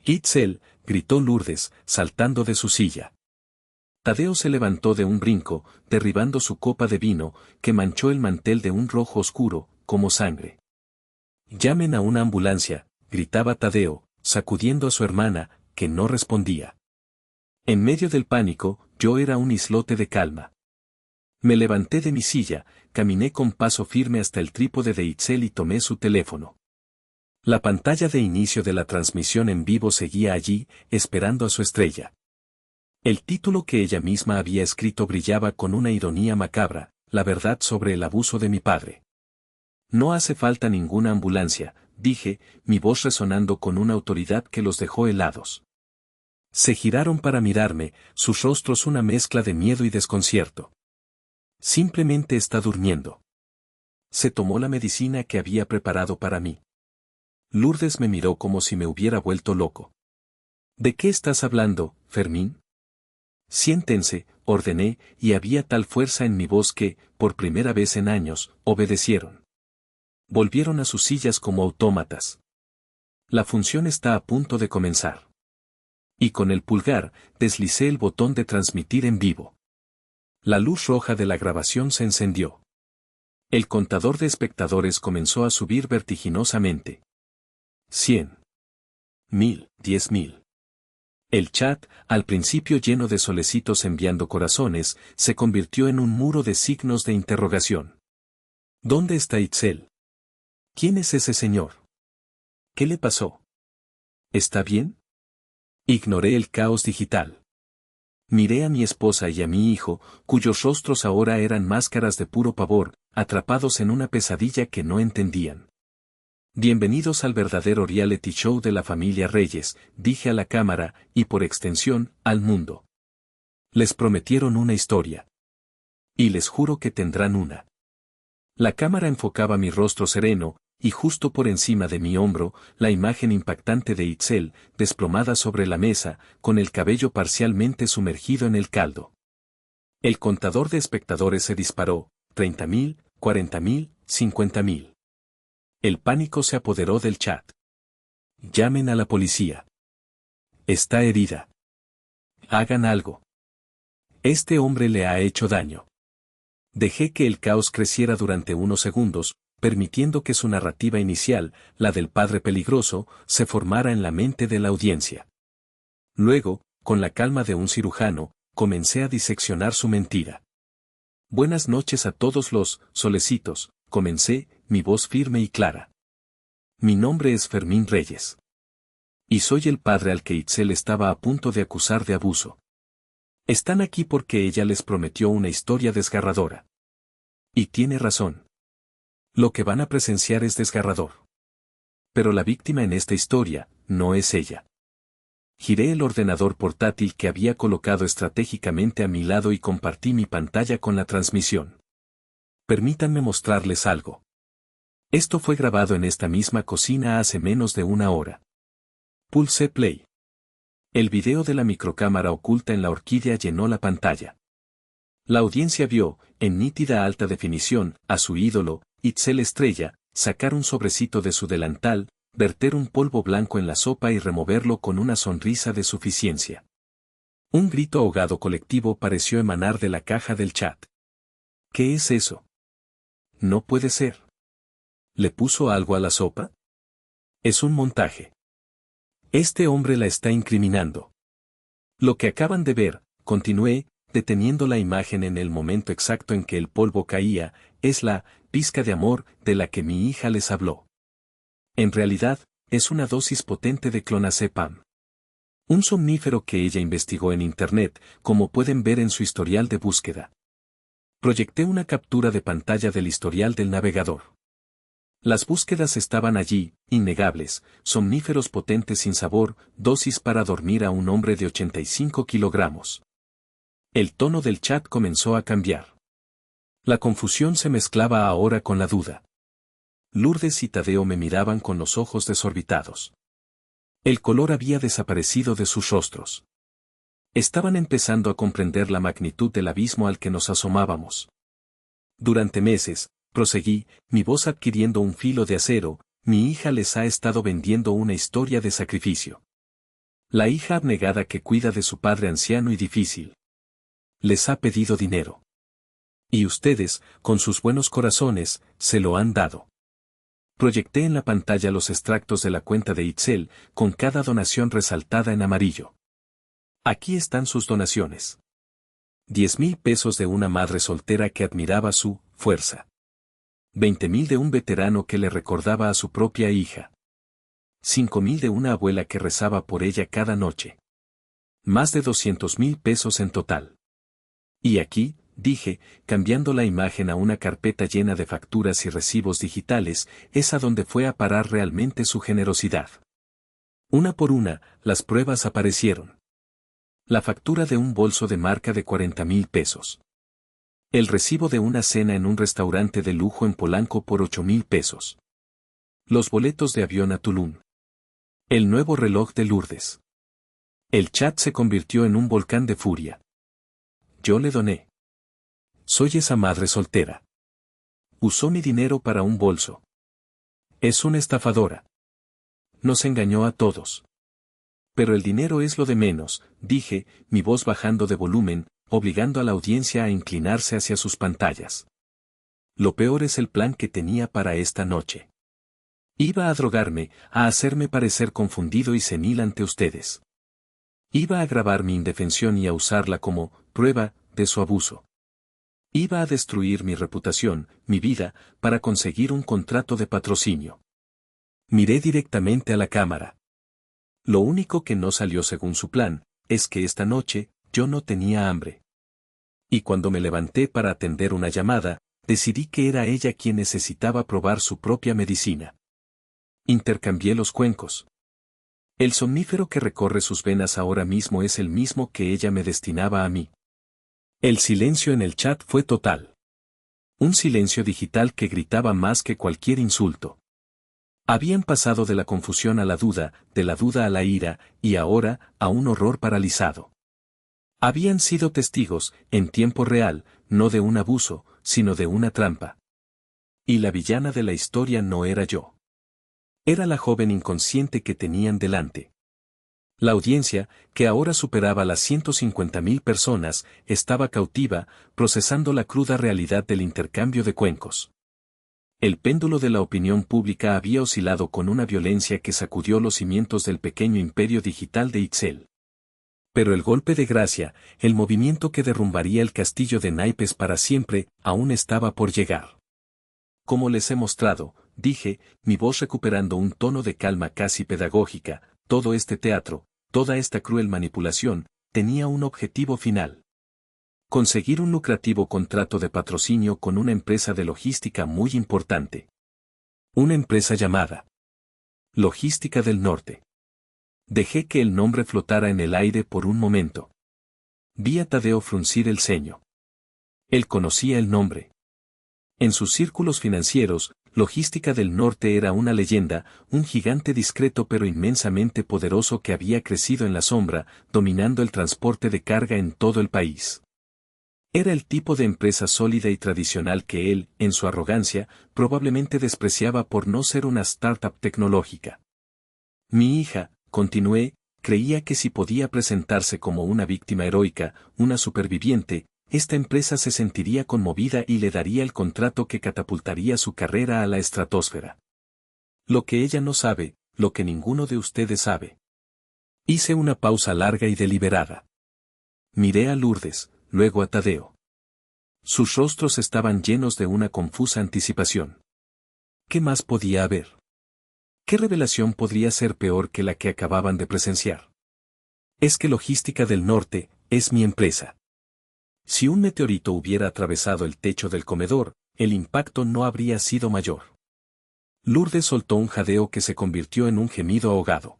Itzel, gritó Lourdes, saltando de su silla. Tadeo se levantó de un brinco, derribando su copa de vino, que manchó el mantel de un rojo oscuro, como sangre. Llamen a una ambulancia, gritaba Tadeo, sacudiendo a su hermana, que no respondía. En medio del pánico, yo era un islote de calma. Me levanté de mi silla, caminé con paso firme hasta el trípode de Itzel y tomé su teléfono. La pantalla de inicio de la transmisión en vivo seguía allí, esperando a su estrella. El título que ella misma había escrito brillaba con una ironía macabra, la verdad sobre el abuso de mi padre. No hace falta ninguna ambulancia, dije, mi voz resonando con una autoridad que los dejó helados. Se giraron para mirarme, sus rostros una mezcla de miedo y desconcierto. Simplemente está durmiendo. Se tomó la medicina que había preparado para mí. Lourdes me miró como si me hubiera vuelto loco. ¿De qué estás hablando, Fermín? Siéntense, ordené, y había tal fuerza en mi voz que, por primera vez en años, obedecieron. Volvieron a sus sillas como autómatas. La función está a punto de comenzar. Y con el pulgar, deslicé el botón de transmitir en vivo. La luz roja de la grabación se encendió. El contador de espectadores comenzó a subir vertiginosamente. 100. 1000, 10.000. El chat, al principio lleno de solecitos enviando corazones, se convirtió en un muro de signos de interrogación. ¿Dónde está Itzel? ¿Quién es ese señor? ¿Qué le pasó? ¿Está bien? Ignoré el caos digital. Miré a mi esposa y a mi hijo, cuyos rostros ahora eran máscaras de puro pavor, atrapados en una pesadilla que no entendían. Bienvenidos al verdadero reality show de la familia Reyes, dije a la cámara, y por extensión, al mundo. Les prometieron una historia. Y les juro que tendrán una. La cámara enfocaba mi rostro sereno, y justo por encima de mi hombro, la imagen impactante de Itzel, desplomada sobre la mesa, con el cabello parcialmente sumergido en el caldo. El contador de espectadores se disparó, 30.000, 40.000, 50.000. El pánico se apoderó del chat. Llamen a la policía. Está herida. Hagan algo. Este hombre le ha hecho daño. Dejé que el caos creciera durante unos segundos, permitiendo que su narrativa inicial, la del padre peligroso, se formara en la mente de la audiencia. Luego, con la calma de un cirujano, comencé a diseccionar su mentira. Buenas noches a todos los solecitos, comencé, mi voz firme y clara. Mi nombre es Fermín Reyes. Y soy el padre al que Itzel estaba a punto de acusar de abuso. Están aquí porque ella les prometió una historia desgarradora. Y tiene razón. Lo que van a presenciar es desgarrador. Pero la víctima en esta historia, no es ella. Giré el ordenador portátil que había colocado estratégicamente a mi lado y compartí mi pantalla con la transmisión. Permítanme mostrarles algo. Esto fue grabado en esta misma cocina hace menos de una hora. Pulse play. El video de la microcámara oculta en la orquídea llenó la pantalla. La audiencia vio, en nítida alta definición, a su ídolo, Itzel Estrella, sacar un sobrecito de su delantal, verter un polvo blanco en la sopa y removerlo con una sonrisa de suficiencia. Un grito ahogado colectivo pareció emanar de la caja del chat. ¿Qué es eso? No puede ser. ¿Le puso algo a la sopa? Es un montaje. Este hombre la está incriminando. Lo que acaban de ver, continué, deteniendo la imagen en el momento exacto en que el polvo caía, es la pizca de amor de la que mi hija les habló. En realidad, es una dosis potente de clonazepam. Un somnífero que ella investigó en Internet, como pueden ver en su historial de búsqueda. Proyecté una captura de pantalla del historial del navegador. Las búsquedas estaban allí, innegables, somníferos potentes sin sabor, dosis para dormir a un hombre de 85 kilogramos. El tono del chat comenzó a cambiar. La confusión se mezclaba ahora con la duda. Lourdes y Tadeo me miraban con los ojos desorbitados. El color había desaparecido de sus rostros. Estaban empezando a comprender la magnitud del abismo al que nos asomábamos. Durante meses, proseguí, mi voz adquiriendo un filo de acero, mi hija les ha estado vendiendo una historia de sacrificio. La hija abnegada que cuida de su padre anciano y difícil. Les ha pedido dinero. Y ustedes, con sus buenos corazones, se lo han dado. Proyecté en la pantalla los extractos de la cuenta de Itzel, con cada donación resaltada en amarillo. Aquí están sus donaciones. 10,000 pesos de una madre soltera que admiraba su fuerza. 20,000 de un veterano que le recordaba a su propia hija. 5,000 de una abuela que rezaba por ella cada noche. Más de 200,000 pesos en total. Y aquí, dije, cambiando la imagen a una carpeta llena de facturas y recibos digitales, es a donde fue a parar realmente su generosidad. Una por una, las pruebas aparecieron. La factura de un bolso de marca de 40,000 pesos. El recibo de una cena en un restaurante de lujo en Polanco por 8,000 pesos. Los boletos de avión a Tulum. El nuevo reloj de Lourdes. El chat se convirtió en un volcán de furia. Yo le doné. Soy esa madre soltera. Usó mi dinero para un bolso. Es una estafadora. Nos engañó a todos. Pero el dinero es lo de menos, dije, mi voz bajando de volumen, obligando a la audiencia a inclinarse hacia sus pantallas. Lo peor es el plan que tenía para esta noche. Iba a drogarme, a hacerme parecer confundido y senil ante ustedes. Iba a grabar mi indefensión y a usarla como prueba de su abuso. Iba a destruir mi reputación, mi vida, para conseguir un contrato de patrocinio. Miré directamente a la cámara. Lo único que no salió según su plan, es que esta noche, yo no tenía hambre. Y cuando me levanté para atender una llamada, decidí que era ella quien necesitaba probar su propia medicina. Intercambié los cuencos. El somnífero que recorre sus venas ahora mismo es el mismo que ella me destinaba a mí. El silencio en el chat fue total. Un silencio digital que gritaba más que cualquier insulto. Habían pasado de la confusión a la duda, de la duda a la ira, y ahora, a un horror paralizado. Habían sido testigos, en tiempo real, no de un abuso, sino de una trampa. Y la villana de la historia no era yo. Era la joven inconsciente que tenían delante. La audiencia, que ahora superaba las 150,000 personas, estaba cautiva, procesando la cruda realidad del intercambio de cuencos. El péndulo de la opinión pública había oscilado con una violencia que sacudió los cimientos del pequeño imperio digital de Itzel. Pero el golpe de gracia, el movimiento que derrumbaría el castillo de naipes para siempre, aún estaba por llegar. Como les he mostrado, dije, mi voz recuperando un tono de calma casi pedagógica, todo este teatro, toda esta cruel manipulación, tenía un objetivo final. Conseguir un lucrativo contrato de patrocinio con una empresa de logística muy importante. Una empresa llamada Logística del Norte. Dejé que el nombre flotara en el aire por un momento. Vi a Tadeo fruncir el ceño. Él conocía el nombre. En sus círculos financieros, Logística del Norte era una leyenda, un gigante discreto pero inmensamente poderoso que había crecido en la sombra, dominando el transporte de carga en todo el país. Era el tipo de empresa sólida y tradicional que él, en su arrogancia, probablemente despreciaba por no ser una startup tecnológica. Mi hija, continué, creía que si podía presentarse como una víctima heroica, una superviviente, esta empresa se sentiría conmovida y le daría el contrato que catapultaría su carrera a la estratosfera. Lo que ella no sabe, lo que ninguno de ustedes sabe. Hice una pausa larga y deliberada. Miré a Lourdes, luego a Tadeo. Sus rostros estaban llenos de una confusa anticipación. ¿Qué más podía haber? ¿Qué revelación podría ser peor que la que acababan de presenciar? Es que Logística del Norte es mi empresa. Si un meteorito hubiera atravesado el techo del comedor, el impacto no habría sido mayor. Lourdes soltó un jadeo que se convirtió en un gemido ahogado.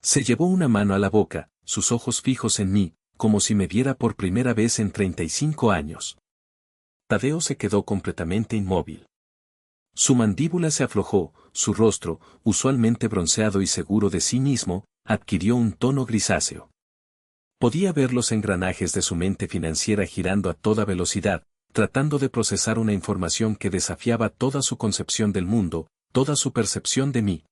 Se llevó una mano a la boca, sus ojos fijos en mí, como si me viera por primera vez en 35 años. Tadeo se quedó completamente inmóvil. Su mandíbula se aflojó, su rostro, usualmente bronceado y seguro de sí mismo, adquirió un tono grisáceo. Podía ver los engranajes de su mente financiera girando a toda velocidad, tratando de procesar una información que desafiaba toda su concepción del mundo, toda su percepción de mí.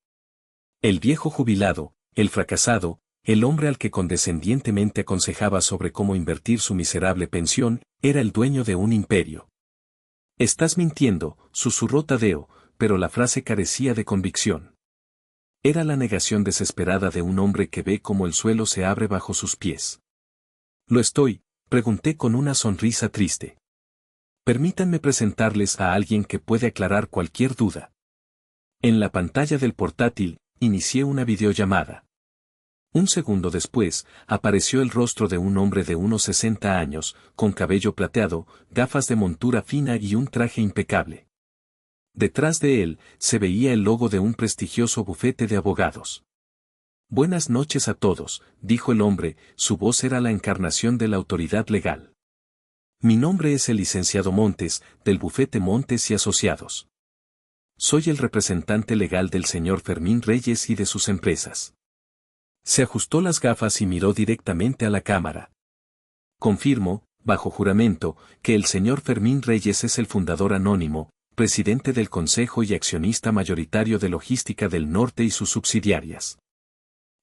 El viejo jubilado, el fracasado, el hombre al que condescendientemente aconsejaba sobre cómo invertir su miserable pensión, era el dueño de un imperio. «Estás mintiendo», susurró Tadeo, pero la frase carecía de convicción. Era la negación desesperada de un hombre que ve cómo el suelo se abre bajo sus pies. «¿Lo estoy?», pregunté con una sonrisa triste. «Permítanme presentarles a alguien que puede aclarar cualquier duda». En la pantalla del portátil, inicié una videollamada. Un segundo después, apareció el rostro de un hombre de unos 60 años, con cabello plateado, gafas de montura fina y un traje impecable. Detrás de él, se veía el logo de un prestigioso bufete de abogados. «Buenas noches a todos», dijo el hombre, su voz era la encarnación de la autoridad legal. «Mi nombre es el licenciado Montes, del bufete Montes y Asociados. Soy el representante legal del señor Fermín Reyes y de sus empresas». Se ajustó las gafas y miró directamente a la cámara. «Confirmo, bajo juramento, que el señor Fermín Reyes es el fundador anónimo, presidente del Consejo y accionista mayoritario de Logística del Norte y sus subsidiarias.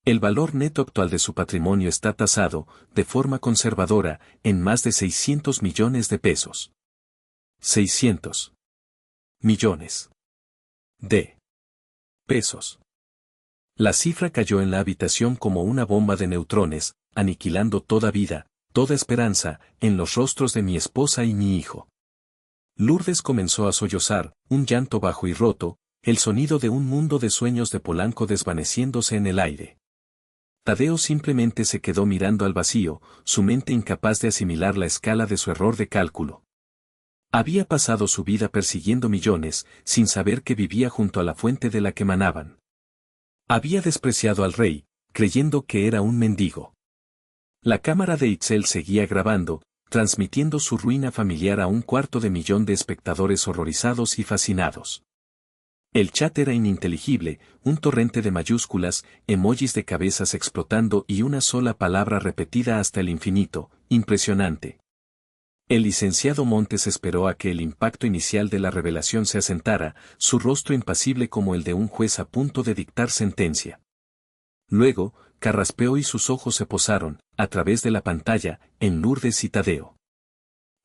El valor neto actual de su patrimonio está tasado, de forma conservadora, en más de 600 millones de pesos. 600 millones de pesos». La cifra cayó en la habitación como una bomba de neutrones, aniquilando toda vida, toda esperanza, en los rostros de mi esposa y mi hijo. Lourdes comenzó a sollozar, un llanto bajo y roto, el sonido de un mundo de sueños de Polanco desvaneciéndose en el aire. Tadeo simplemente se quedó mirando al vacío, su mente incapaz de asimilar la escala de su error de cálculo. Había pasado su vida persiguiendo millones, sin saber que vivía junto a la fuente de la que manaban. Había despreciado al rey, creyendo que era un mendigo. La cámara de Itzel seguía grabando, transmitiendo su ruina familiar a 250.000 de espectadores horrorizados y fascinados. El chat era ininteligible, un torrente de mayúsculas, emojis de cabezas explotando y una sola palabra repetida hasta el infinito, impresionante. El licenciado Montes esperó a que el impacto inicial de la revelación se asentara, su rostro impasible como el de un juez a punto de dictar sentencia. Luego, carraspeó y sus ojos se posaron, a través de la pantalla, en Lourdes y Tadeo.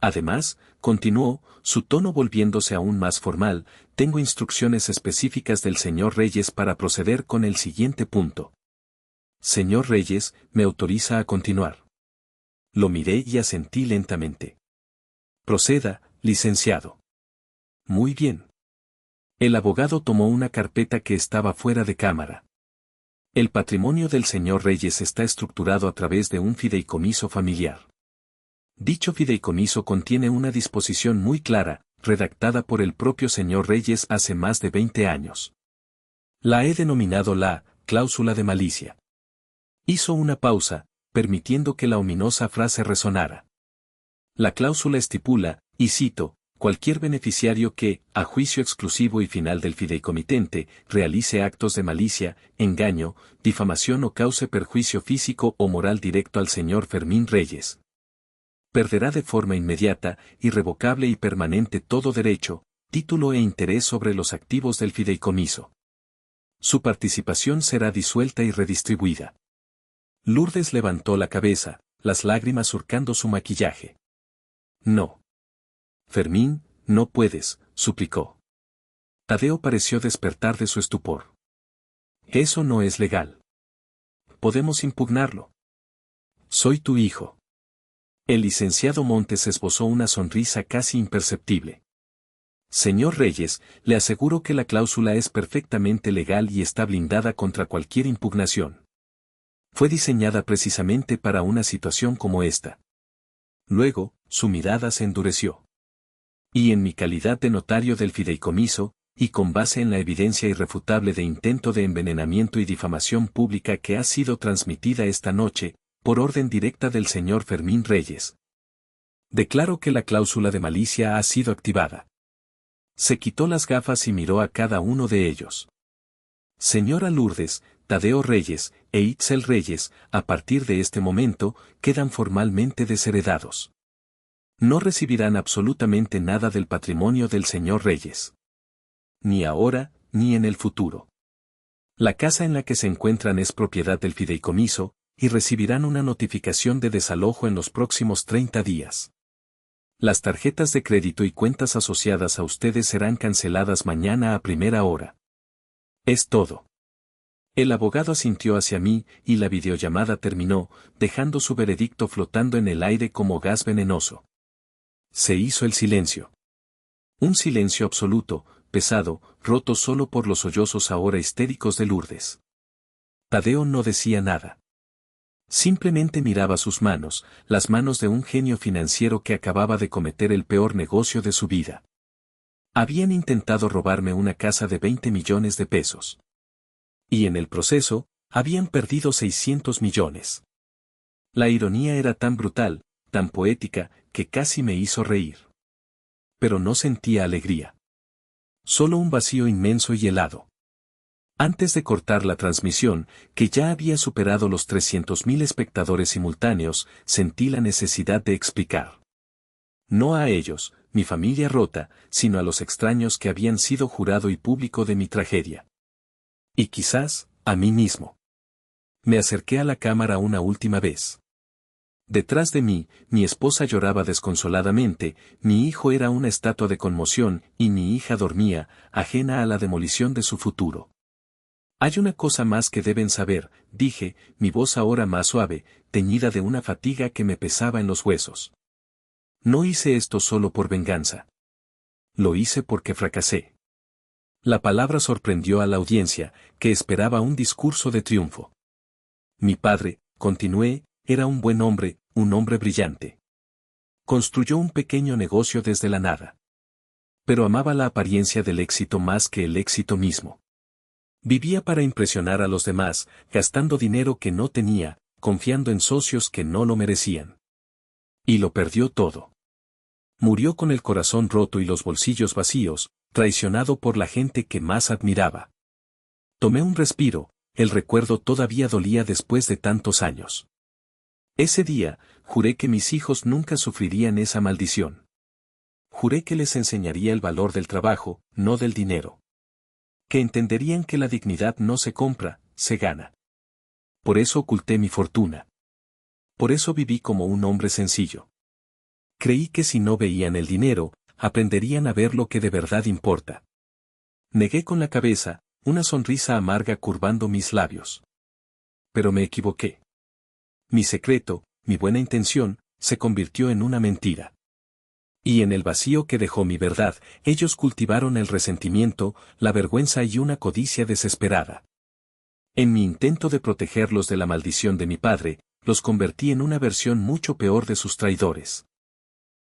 Además, continuó, su tono volviéndose aún más formal, tengo instrucciones específicas del señor Reyes para proceder con el siguiente punto. Señor Reyes, ¿me autoriza a continuar? Lo miré y asentí lentamente. Proceda, licenciado. Muy bien. El abogado tomó una carpeta que estaba fuera de cámara. El patrimonio del señor Reyes está estructurado a través de un fideicomiso familiar. Dicho fideicomiso contiene una disposición muy clara, redactada por el propio señor Reyes hace más de 20 años. La he denominado la cláusula de malicia. Hizo una pausa, permitiendo que la ominosa frase resonara. La cláusula estipula, y cito, Cualquier beneficiario que, a juicio exclusivo y final del fideicomitente, realice actos de malicia, engaño, difamación o cause perjuicio físico o moral directo al señor Fermín Reyes, perderá de forma inmediata, irrevocable y permanente todo derecho, título e interés sobre los activos del fideicomiso. Su participación será disuelta y redistribuida. Lourdes levantó la cabeza, las lágrimas surcando su maquillaje. No. Fermín, no puedes, suplicó. Tadeo pareció despertar de su estupor. Eso no es legal. Podemos impugnarlo. Soy tu hijo. El licenciado Montes esbozó una sonrisa casi imperceptible. Señor Reyes, le aseguro que la cláusula es perfectamente legal y está blindada contra cualquier impugnación. Fue diseñada precisamente para una situación como esta. Luego, su mirada se endureció. Y en mi calidad de notario del fideicomiso, y con base en la evidencia irrefutable de intento de envenenamiento y difamación pública que ha sido transmitida esta noche, por orden directa del señor Fermín Reyes, declaro que la cláusula de malicia ha sido activada. Se quitó las gafas y miró a cada uno de ellos. Señora Lourdes, Tadeo Reyes e Itzel Reyes, a partir de este momento, quedan formalmente desheredados. No recibirán absolutamente nada del patrimonio del señor Reyes. Ni ahora, ni en el futuro. La casa en la que se encuentran es propiedad del fideicomiso, y recibirán una notificación de desalojo en los próximos 30 días. Las tarjetas de crédito y cuentas asociadas a ustedes serán canceladas mañana a primera hora. Es todo. El abogado asintió hacia mí, y la videollamada terminó, dejando su veredicto flotando en el aire como gas venenoso. Se hizo el silencio. Un silencio absoluto, pesado, roto solo por los sollozos ahora histéricos de Lourdes. Tadeo no decía nada. Simplemente miraba sus manos, las manos de un genio financiero que acababa de cometer el peor negocio de su vida. Habían intentado robarme una casa de 20 millones de pesos. Y en el proceso, habían perdido 600 millones. La ironía era tan brutal, tan poética, que casi me hizo reír. Pero no sentía alegría. Solo un vacío inmenso y helado. Antes de cortar la transmisión, que ya había superado los 300.000 espectadores simultáneos, sentí la necesidad de explicar. No a ellos, mi familia rota, sino a los extraños que habían sido jurado y público de mi tragedia. Y quizás, a mí mismo. Me acerqué a la cámara una última vez. Detrás de mí, mi esposa lloraba desconsoladamente, mi hijo era una estatua de conmoción, y mi hija dormía, ajena a la demolición de su futuro. Hay una cosa más que deben saber, dije, mi voz ahora más suave, teñida de una fatiga que me pesaba en los huesos. No hice esto solo por venganza. Lo hice porque fracasé. La palabra sorprendió a la audiencia, que esperaba un discurso de triunfo. Mi padre, continué, era un buen hombre, un hombre brillante. Construyó un pequeño negocio desde la nada. Pero amaba la apariencia del éxito más que el éxito mismo. Vivía para impresionar a los demás, gastando dinero que no tenía, confiando en socios que no lo merecían. Y lo perdió todo. Murió con el corazón roto y los bolsillos vacíos, traicionado por la gente que más admiraba. Tomé un respiro, el recuerdo todavía dolía después de tantos años. Ese día, juré que mis hijos nunca sufrirían esa maldición. Juré que les enseñaría el valor del trabajo, no del dinero. Que entenderían que la dignidad no se compra, se gana. Por eso oculté mi fortuna. Por eso viví como un hombre sencillo. Creí que si no veían el dinero, aprenderían a ver lo que de verdad importa. Negué con la cabeza, una sonrisa amarga curvando mis labios. Pero me equivoqué. Mi secreto, mi buena intención, se convirtió en una mentira. Y en el vacío que dejó mi verdad, ellos cultivaron el resentimiento, la vergüenza y una codicia desesperada. En mi intento de protegerlos de la maldición de mi padre, los convertí en una versión mucho peor de sus traidores.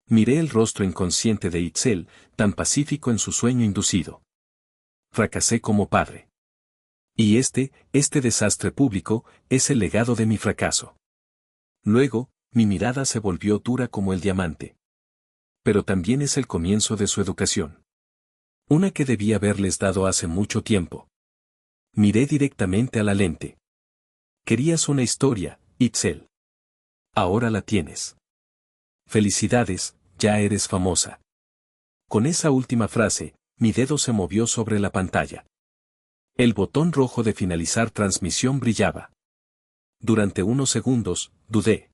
Miré el rostro inconsciente de Itzel, tan pacífico en su sueño inducido. Fracasé como padre. Y este desastre público, es el legado de mi fracaso. Luego, mi mirada se volvió dura como el diamante. Pero también es el comienzo de su educación. Una que debía haberles dado hace mucho tiempo. Miré directamente a la lente. Querías una historia, Itzel. Ahora la tienes. Felicidades, ya eres famosa. Con esa última frase, mi dedo se movió sobre la pantalla. El botón rojo de finalizar transmisión brillaba. Durante unos segundos, dudé.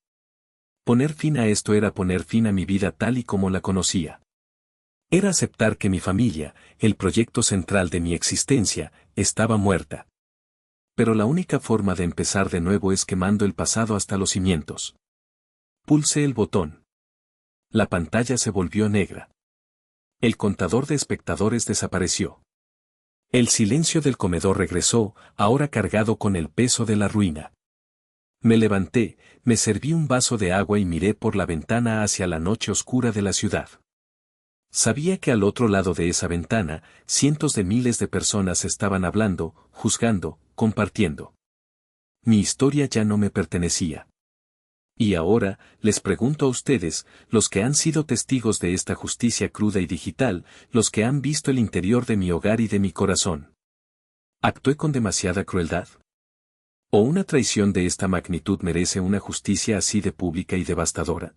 Poner fin a esto era poner fin a mi vida tal y como la conocía. Era aceptar que mi familia, el proyecto central de mi existencia, estaba muerta. Pero la única forma de empezar de nuevo es quemando el pasado hasta los cimientos. Pulsé el botón. La pantalla se volvió negra. El contador de espectadores desapareció. El silencio del comedor regresó, ahora cargado con el peso de la ruina. Me levanté, me serví un vaso de agua y miré por la ventana hacia la noche oscura de la ciudad. Sabía que al otro lado de esa ventana, cientos de miles de personas estaban hablando, juzgando, compartiendo. Mi historia ya no me pertenecía. Y ahora, les pregunto a ustedes, los que han sido testigos de esta justicia cruda y digital, los que han visto el interior de mi hogar y de mi corazón. ¿Actué con demasiada crueldad? ¿O una traición de esta magnitud merece una justicia así de pública y devastadora?